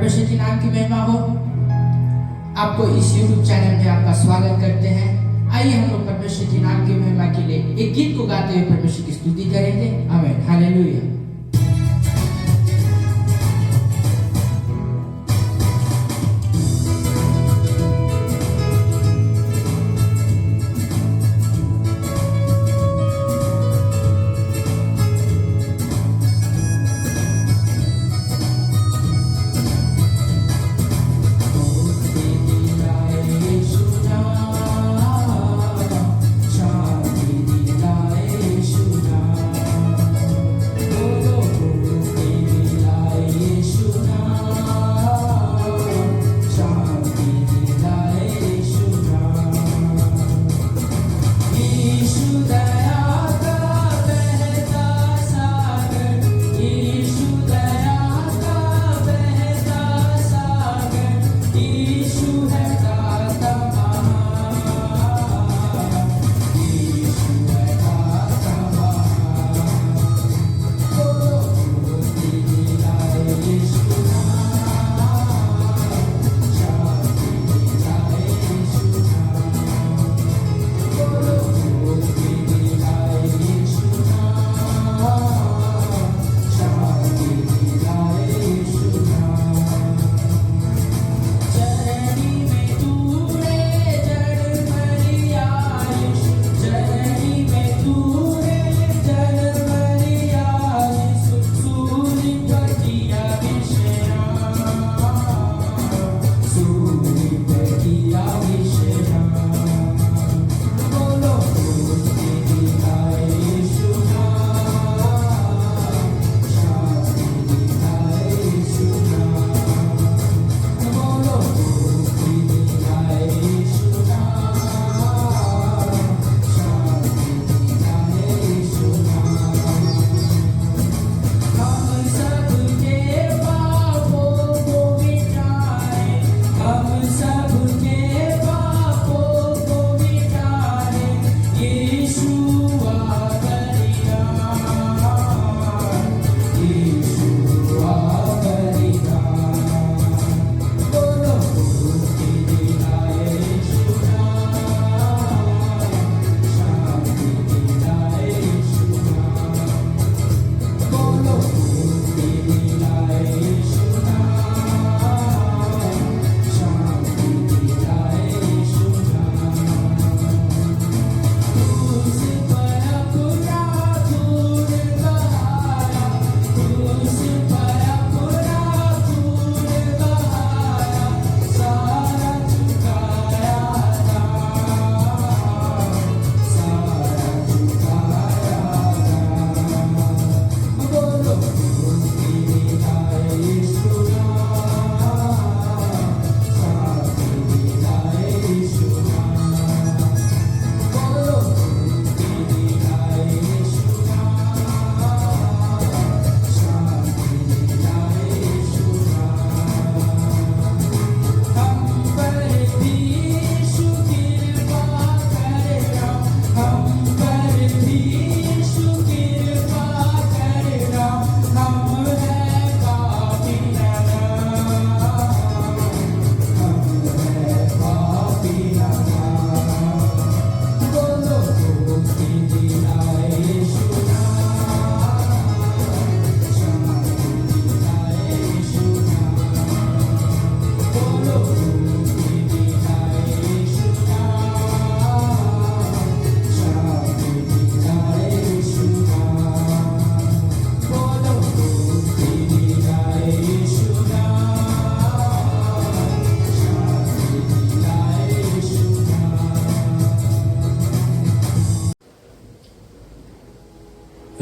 परमेश्वर के नाम की महिमा हो। आपको इस YouTube चैनल में आपका स्वागत करते हैं। आइए हम लोग परमेश्वर के नाम की महिमा के लिए एक गीत को गाते हुए परमेश्वर की स्तुति करेंगे। आमीन, हालेलुया।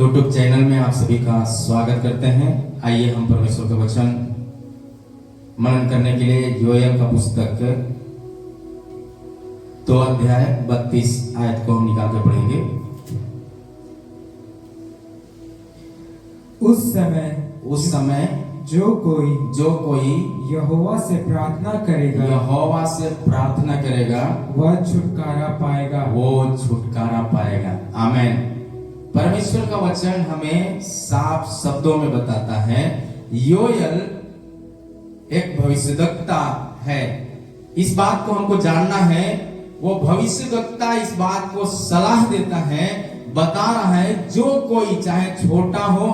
यूट्यूब चैनल में आप सभी का स्वागत करते हैं। आइए हम परमेश्वर का वचन मनन करने के लिए योएल का पुस्तक 2 अध्याय 32 आयत को हम निकाल कर पढ़ेंगे। उस समय जो कोई यहोवा से प्रार्थना करेगा वह छुटकारा पाएगा। आमीन। परमेश्वर का वचन हमें साफ शब्दों में बताता है। योएल एक भविष्यद्वक्ता है। इस बात को हमको जानना है। वो भविष्यद्वक्ता इस बात को सलाह देता है, बता रहा है, जो कोई चाहे छोटा हो,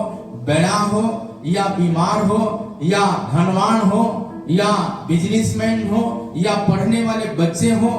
बड़ा हो, या बीमार हो, या धनवान हो, या बिजनेसमैन हो, या पढ़ने वाले बच्चे हो,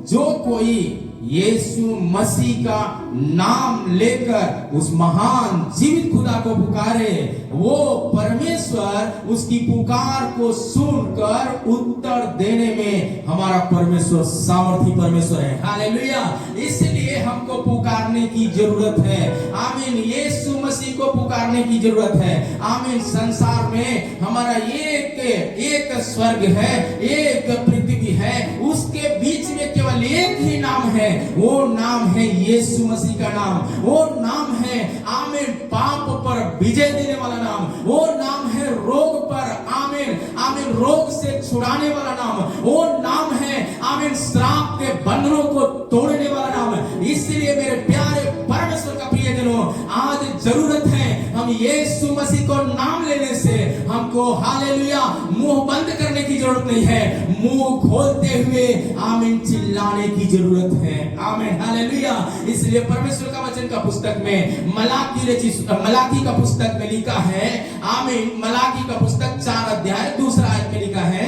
जो कोई यीशु मसीह का नाम लेकर उस महान जीवित खुदा को पुकारे, वो परमेश्वर उसकी पुकार को सुनकर उत्तर देने में हमारा परमेश्वर सामर्थी परमेश्वर है। हालेलुया। इसलिए हमको पुकारने की जरूरत है। आमीन। यीशु मसीह को पुकारने की जरूरत है। आमीन। संसार में हमारा एक स्वर्ग है, एक पृथ्वी है, उसके बीच में केवल एक ही नाम है, वो नाम है यीशु मसीह का नाम। वो नाम है आमीन पाप पर विजय देने वाला नाम। वो नाम है रोग पर आमीन आमीन रोग से छुड़ाने वाला नाम। वो नाम है आमीन श्राप के बंधनों को तोड़ने वाला नाम। इसलिए मेरे प्यारे परमेश्वर का प्रियजनों, आज जरूरत है हम यीशु मसीह को नाम लेने से हमको हालेलुया मुंह बंद करने की जरूरत नहीं है, मुंह खोलते हुए आमीन चिल्लाने की जरूरत है। आमीन हालेलुया। इसलिए परमेश्वर का वचन का पुस्तक में मलाकी का पुस्तक में लिखा है, आमीन मलाकी का पुस्तक 4 अध्याय 2 आयत में लिखा है,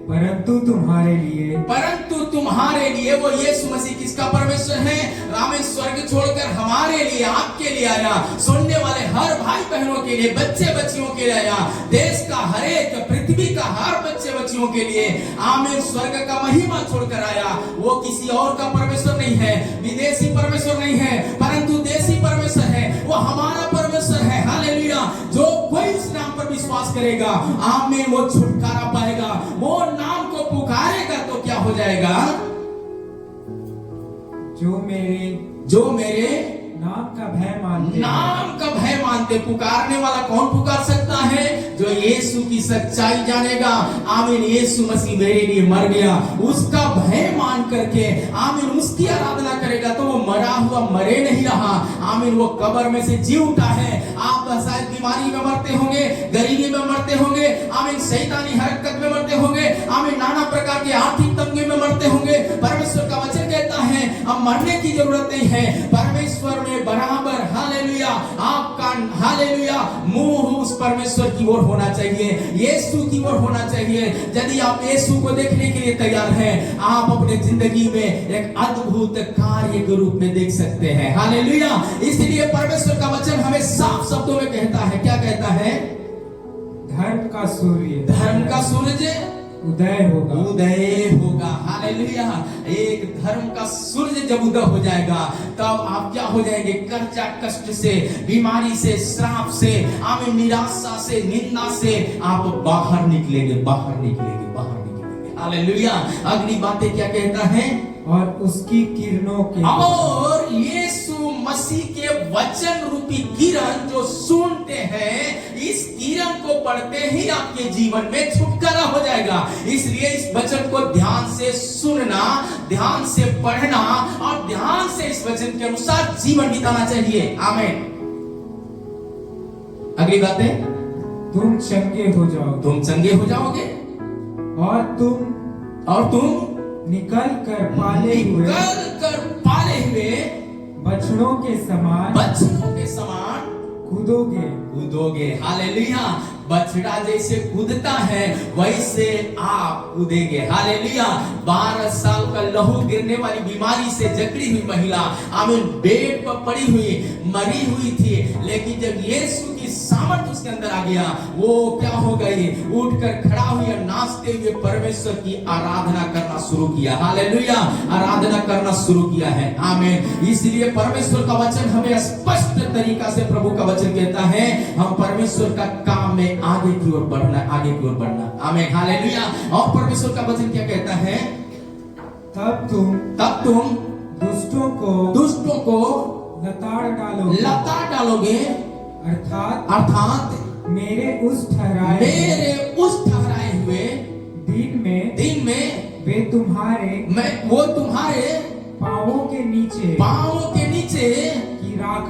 परंतु तुम्हारे लिए वो यीशु मसीह किसका परमेश्वर है? आमीन। स्वर्ग छोड़कर हमारे लिए, आपके लिए आया, सुनने वाले हर भाई बहनों के लिए, बच्चे बच्चियों के लिए आया, देश का हर एक, पृथ्वी का हर बच्चे बच्चियों के लिए आमीन स्वर्ग का महिमा छोड़कर आया। वो किसी और का परमेश्वर नहीं है, विदेशी परमेश्वर नहीं है, परंतु देशी परमेश्वर है। वो हमारा परमेश्वर है। हालेलुया। जो कोई उस नाम पर विश्वास करेगा आमीन वो छुटकारा पाएगा। वो नाम को पुकारेगा तो क्या हो जाएगा? जो मेरे नाम का भय मानते। पुकारने वाला कौन पुकार सकता है? जो यीशु की सच्चाई जानेगा। आमीन। यीशु मसीह मेरे लिए मर गया, उसका भय मान करके आमीन उसकी आराधना करेगा तो वो मरा हुआ मरे नहीं रहा। आमीन। वो कब्र में से जी उठा है। आप शायद बीमारी में मरते होंगे, गरीबी में मरते होंगे, आमीन शैतानी हरकत में मरते होंगे, आमीन नाना प्रकार के आर्थिक तंगी में मरते होंगे। परमेश्वर का वचन कहता है अब मरने की जरूरत नहीं है। परमेश्वर में बराबर हालेलुया आपका हालेलुया मुंह उस परमेश्वर की ओर होना चाहिए, यीशु की ओर होना चाहिए। यदि आप यीशु को देखने के लिए तैयार हैं, आप अपने जिंदगी में एक अद्भुत कार्य के रूप में देख सकते हैं। हालेलुया। इसलिए परमेश्वर का वचन हमें साफ शब्दों में कहता है, क्या कहता है? धर्म का सूर्य उदय होगा। हालेलुया। एक धर्म का सूरज जब उदय हो जाएगा तब आप क्या हो जाएंगे? कर्जा कष्ट से, बीमारी से, श्राप से, आमीन निराशा से, निंदा से आप बाहर निकलेंगे। हालेलुया। अगली बातें क्या कहता है? और उसकी किरणों के और यीशु मसीह के वचन रूपी किरण जो सुनते हैं, इस किरण को पढ़ते ही आपके जीवन में छुटकारा हो जाएगा। इसलिए इस वचन को ध्यान से सुनना, ध्यान से पढ़ना और ध्यान से इस वचन के अनुसार जीवन बिताना चाहिए। आमीन। अगली बातें, तुम चंगे हो जाओगे और तुम निकल कर पाले हुए बछड़ों के समान कूदोगे। हालेलुया। बछड़ा जैसे कूदता है वैसे आप कूदेंगे। हालेलुया। 12 साल का लहू गिरने वाली बीमारी से जकड़ी हुई महिला आमीन बेड पर पड़ी हुई मरी हुई थी, लेकिन जब यीशु की सामर्थ उसके अंदर आ गया, वो क्या हो गई? उठकर खड़ा हुई और नाचते हुए परमेश्वर की आराधना करना शुरू किया। हालेलुया। आराधना करना शुरू किया है। आमीन। इसलिए परमेश्वर का वचन हमें स्पष्ट तरीका से प्रभु का वचन कहता है हम परमेश्वर का काम में आगे की ओर बढ़ना। आमीन। हालेलुया। और परमेश्वर का वचन क्या कहता है? तब तुम दुष्टों को लताड़ डालोगे अर्थात मेरे उस ठहराए हुए दिन में वो तुम्हारे पांवों के नीचे की राख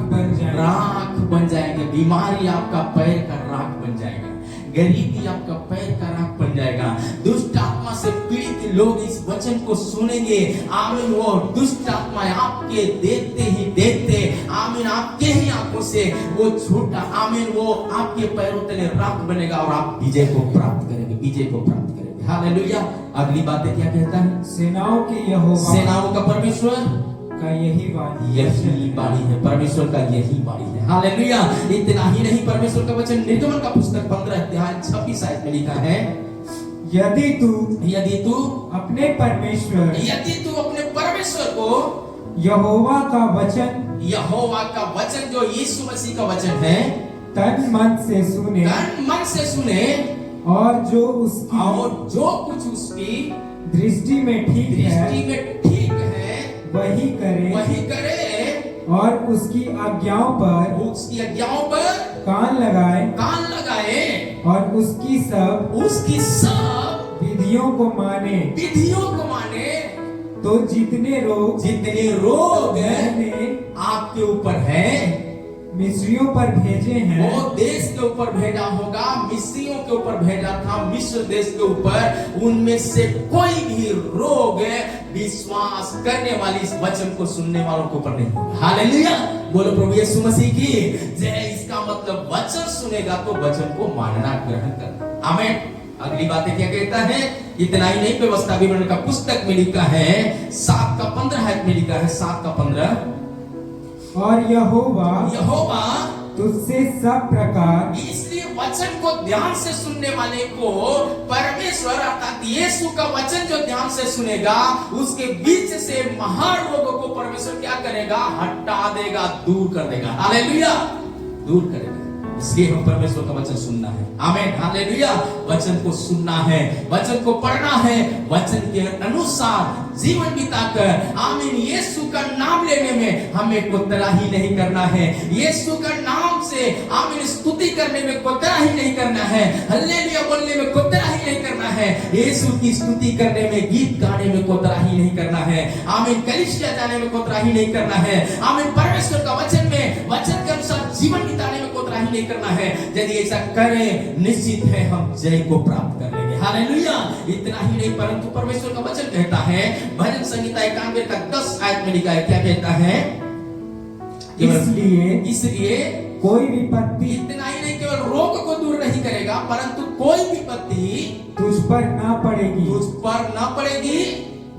बन जाएंगे। बीमारी आपका पैर का राख बन जाएगा, गरीबी आपका पैर का राख बन जाएगा। दुष्ट आत्मा से पीड़ित लोग इस वचन को सुनेंगे, आमीन, वो दुष्ट आत्मा आपके देखते ही देखते, आमीन, आपके ही आंखों से वो छूटा, आमीन, वो आपके पैरों तले राख बनेगा और आप विजय को प्राप्त करेंगे, विजय को प्राप्त करेंगे। हालेलुया। अगली बात क्या कहता है? सेनाओं के यहोवा, सेनाओं का परमेश्वर का यही वाणी, यही वाणी है, परमेश्वर का यही वाणी है। हालेलुया। इतना ही नहीं, परमेश्वर का वचन निर्गमन का पुस्तक 15 अध्याय 26 आयत में लिखा है, यदि तू अपने परमेश्वर को यहोवा का वचन, यहोवा का वचन जो यीशु मसीह का वचन है, तन मन से सुने और जो कुछ उसकी दृष्टि में ठीक है वही करे और उसकी आज्ञाओं पर कान लगाए और उसकी सब विधियों को माने, तो जितने रोग मैंने आपके ऊपर है, मिस्रियों पर भेजे हैं, वो देश के ऊपर भेजा होगा, मिस्रियों के ऊपर भेजा था, मिस्र देश के ऊपर, उनमें से कोई भी रोग विश्वास करने वाली, इस वचन को सुनने वालों के ऊपर नहीं होगा। हालेलुया। बोलो प्रभु यीशु मसीह की जय। इसका मतलब वचन सुनेगा तो वचन को मानना, ग्रहण करना। आमीन। अगली बात क्या कहता है? इतना ही नहीं, व्यवस्था विवरण का पुस्तक में लिखा है 7 का 15 में लिखा है, 7 का 15, और यहोवा तुझसे सब प्रकार, इसलिए वचन को ध्यान से सुनने वाले को परमेश्वर अर्थात यीशु का वचन जो ध्यान से सुनेगा, उसके बीच से महान रोगों को परमेश्वर क्या करेगा? हटा देगा, दूर कर देगा। हालेलुया। दूर करेगा। इसलिए हम परमेश्वर का वचन सुनना है। आमीन। हालेलुया। वचन को सुनना है, वचन को पढ़ना है, वचन के अनुसार जीवन बिताकर, आमीन, यीशु का नाम लेने में हमें कोताही नहीं करना है। यीशु का नाम से, आमीन, स्तुति करने में कोताही नहीं करना है। हल्लेलुया बोलने में कोताही नहीं करना है। यीशु की स्तुति करने में, गीत गाने में कोताही नहीं करना है। आमीन। कलीसिया जाने में कोताही नहीं करना है। आमीन। परमेश्वर का वचन में, वचन के अनुसार जीवन बिताने में कोताही नहीं करना है। यदि ऐसा करें, निश्चित है हम जय को प्राप्त कर लेंगे। हालेलुया। इतना ही नहीं, परंतु परमेश्वर का वचन कहता है, भजन संहिता 91 का 10 आयत में लिखा है, क्या कहता है? इसलिए कोई विपत्ति, इतना ही नहीं, केवल रोग को दूर नहीं करेगा, परंतु कोई विपत्ति तुझ पर ना पड़ेगी,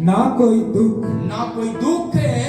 ना कोई दुख तेरे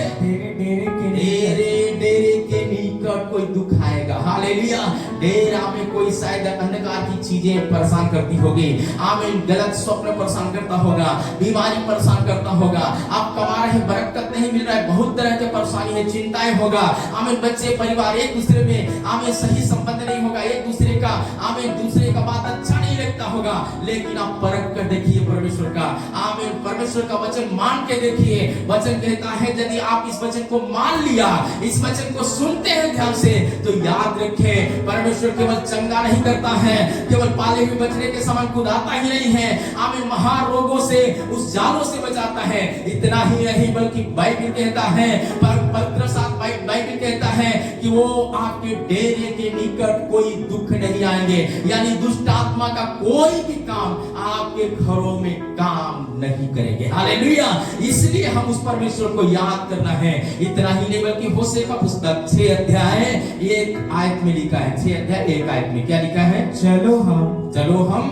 डेरे के निकट कोई दुख आएगा। हालेलुया। डेरा में कोई शायद अंधकार की चीजें परेशान करती होगी, आमीन, गलत स्वप्न परेशान करता होगा, बीमारी परेशान करता होगा, आप कमा रहे, बरकत नहीं मिल रहा है, बहुत तरह के परेशानी है, चिंताएं होगा, आमीन, बच्चे परिवार एक दूसरे में, आमीन, सही संबंध नहीं होगा, एक दूसरे का, आमीन, दूसरे का बात अच्छा नहीं लगता होगा, लेकिन आप परख कर देखिए परमेश्वर का, आमीन, परमेश्वर का वचन मान के देखिए। वचन कहता है यदि आप इस वचन को मान लिया, इस वचन को सुनते हैं ध्यान से, तो याद रखें, परमेश्वर केवल चंगा नहीं करता है, केवल पाले हुए बछड़े के समान कुदाता ही नहीं है, आमीन, महान रोगों से, उस जालों से बचाता है। इतना ही नहीं, बल्कि बाइबल कहता है, बाइबल कहता है कि वो आपके डेरे के निकट कोई दुख नहीं आएंगे, यानी दुष्ट आत्मा का कोई भी काम आपके घरों में काम नहीं करेंगे। हालेलुया। इसलिए हम उस परमेश्वर को याद करना है। इतना ही नहीं, बल्कि होशे का पुस्तक 6 अध्याय 1 आयत में लिखा है, 6 अध्याय 1 आयत में क्या लिखा है? चलो हम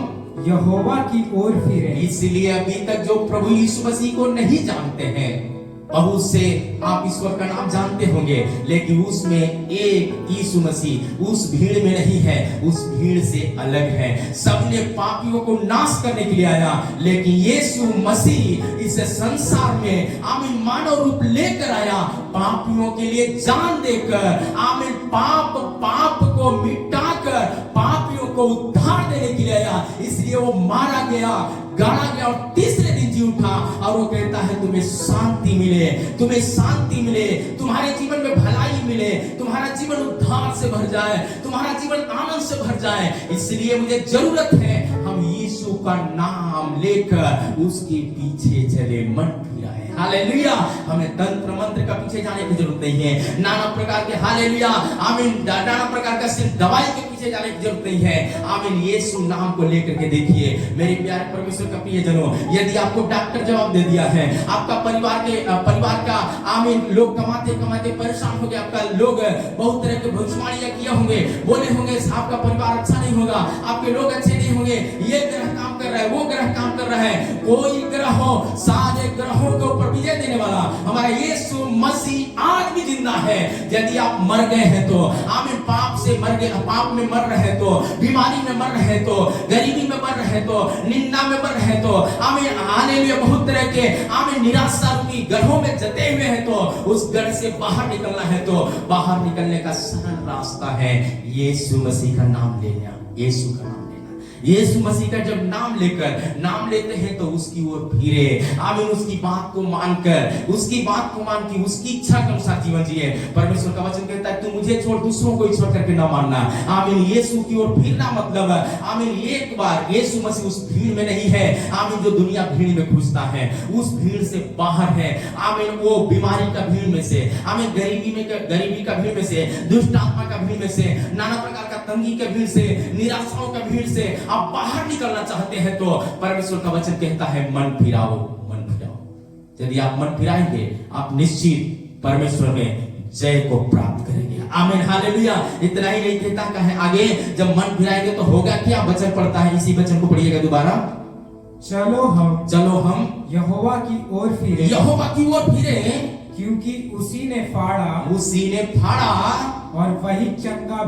यहोवा की ओर फिरे। इसलिए अभी तक जो प्रभु यीशु मसीह को नहीं जानते हैं, बहुत से आप ईश्वर का नाम जानते होंगे, लेकिन उसमें एक यीशु मसीह उस भीड़ में नहीं है, उस भीड़ से अलग है। सबने पापियों को नाश करने के लिए आया, लेकिन यीशु मसीह इस संसार में, आमीन, मानव रूप लेकर आया, पापियों के लिए जान देकर, आमीन, पाप को मिटाकर पापियों को उद्धार देने के लिए आया। इसलिए वो मारा गया, गाड़ा गया और तीसरे दिन जी उठा, और वो कहता है तुम्हें शांति मिले, तुम्हें शांति मिले, तुम्हारे जीवन में भलाई मिले, तुम्हारा जीवन उद्धार से भर जाए, तुम्हारा जीवन आनंद से भर जाए। इसलिए मुझे जरूरत है हम यीशु का नाम लेकर उसके पीछे चले, मन फिराए। हालेलुया। हमें तंत्र मंत्र का पीछे जाने की जरूरत नहीं है, नाना प्रकार के, हालेलुया, आमीन, नाना प्रकार का सिर्फ दवाई के पीछे पीछे जाने की जरूरत नहीं है। आमीन। यीशु नाम को लेकर के देखिए मेरे प्यारे परमेश्वर का प्रियजनों, यदि आपको डॉक्टर जवाब दे दिया है, आपका परिवार का आमीन लोग कमाते कमाते परेशान हो गए, आपका लोग बहुत तरह के भविष्यवाणियां किए होंगे, बोले होंगे आपका परिवार अच्छा नहीं होगा, आपके लोग अच्छे नहीं होंगे, ये ग्रह काम कर रहा है, वो ग्रह काम कर रहा है, कोई ग्रह हो सारे ग्रहों के ऊपर विजय देने वाला हमारा यीशु मसीह आज भी जिंदा है। यदि आप मर गए हैं तो आमीन, पाप से मर गए, पाप में मर रहे तो, बीमारी में मर रहे तो, गरीबी में मर रहे तो, निंदा में मर रहे तो, आमीन आने में बहुत तरह के आमीन निराशा रूपी गढ़ों में जते हुए हैं तो उस गढ़ से बाहर निकलना है तो बाहर निकलने का सरल रास्ता है यीशु मसीह का नाम लेना। यीशु का नाम लेना, यीशु मसीह का जब नाम लेते हैं तो उसकी ओर फिरे, आमीन, उसकी बात को मानकर, उसकी बात को मान के उसकी इच्छा के अनुसार जीवन जिए। परमेश्वर का वचन कहता है तू मुझे छोड़ दूसरों को छोड़ करके ना मानना। आमीन। यीशु की ओर फिरना मतलब आमीन एक बार यीशु मसीह उस भीड़ में नहीं है, आमीन, जो दुनिया भीड़ में घुसता है, उस भीड़ से बाहर है। आमीन। वो बीमारी का भीड़ में से, आमीन, गरीबी का भीड़ में से, दुष्ट आत्मा का भीड़ में से, नाना प्रकार का तंगी के भीड़ से, निराशाओं का भीड़ से आप बाहर निकलना चाहते हैं तो परमेश्वर का वचन कहता है मन फिराओ, मन फिराओ। यदि आप मन फिराएंगे आप निश्चित परमेश्वर में जय को प्राप्त करेंगे। आमीन, हालेलुया। इतना ही नहीं कहता कहे आगे, जब मन फिराएंगे तो होगा क्या? वचन पढ़ता है, इसी वचन को पढ़िएगा दोबारा। चलो हम यहोवा की ओर फिरे, यहोवा की ओर फिरे, क्योंकि उसी ने फाड़ा और वही चंगा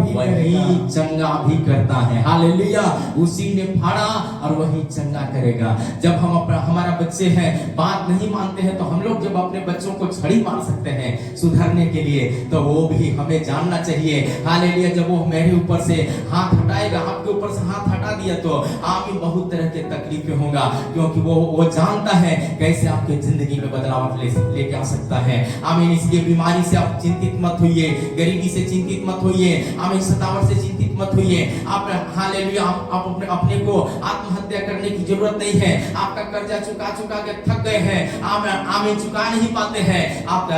भी करता है। हालेलुया। उसी ने फाड़ा और वही चंगा करेगा। जब हम हमारा बच्चे हैं बात नहीं मानते हैं तो हम लोग जब अपने बच्चों को छड़ी मार सकते हैं सुधरने के लिए, तो वो भी हमें जानना चाहिए। हालेलुया। जब वो मेरे ऊपर से हाथ हटाएगा, आपके ऊपर से हाथ हटा दिया तो आप भी बहुत तरह के तकलीफें होगा, क्योंकि वो जानता है कैसे आपके जिंदगी में बदलाव लेके आ सकता है। आमीन। इसलिए बीमारी से आप चिंतित मत होइए, गरीबी से चिंतित मत होइए, आमीन, सतावट से चिंतित मत होइए। आप हालेलुया, आप अपने को आत्महत्या करने की जरूरत नहीं है। आपका कर्जा चुका के थक गए हैं, आमीन, चुका नहीं पाते हैं, आप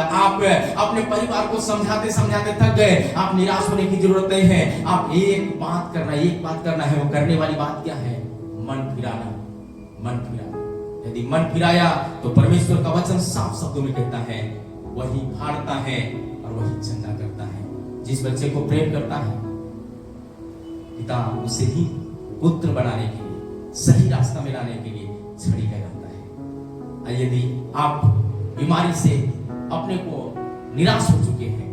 अपने परिवार को समझाते थक गए, आप निराश होने की जरूरत नहीं है। आप एक बात करना है। वो करने वाली बात क्या है? मन फिराना। यदि मन फिराया तो परमेश्वर का वचन साफ शब्दों में कहता है वही फाड़ता है और वही चंगा करता है। जिस बच्चे को प्रेम करता है पिता उसे ही पुत्र बनाने के लिए, सही रास्ता में लाने के लिए छड़ी लगाता है। यदि आप बीमारी से अपने को निराश हो चुके हैं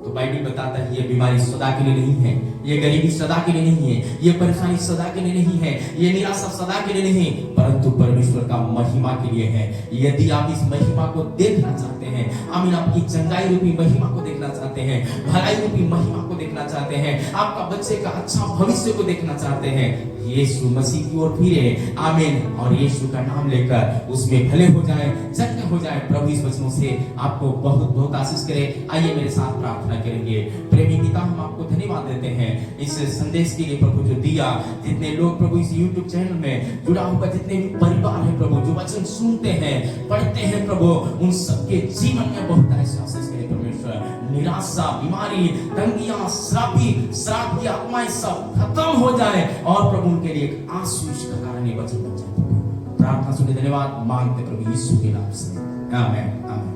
तो बाइबल बताता है ये बीमारी सदा के लिए नहीं है, ये गरीबी सदा के लिए नहीं है, ये परेशानी सदा के लिए नहीं है, ये निराशा सदा के लिए नहीं, परंतु परमेश्वर का महिमा के लिए है। यदि आप इस महिमा को देखना चाहते हैं, आमीन, आपकी चंगाई रूपी महिमा को देखना चाहते हैं, भलाई रूपी महिमा को देखना चाहते हैं, आपका बच्चे का अच्छा भविष्य को देखना चाहते हैं, यीशु मसीह की ओर फिरे, आमीन, और यीशु का नाम लेकर उसमें भले हो जाए, जन्म हो जाए। प्रभु इस वचनों से आपको बहुत बहुत आशीष करे। आइए मेरे साथ प्रार्थना करेंगे। प्रेमी पिता, हम आपको धन्यवाद देते हैं इस संदेश के लिए प्रभु, जो दिया, जितने लोग प्रभु इस YouTube चैनल में जुड़ा होगा, जितने भी परिवार है प्रभु जो वचन सुनते हैं, पढ़ते हैं प्रभु, उन सबके जीवन में बहुत ऐसे आशीष करे परमेश्वर। निराशा, बीमारी, तंगियां, श्राप की आत्माएं सब खत्म हो जाए और प्रभु उनके लिए एक आशीष का कारण वचन बन जाए। प्रार्थना सुने धन्यवाद मांगते प्रभु यीशु के नाम से, आमीन, आमीन।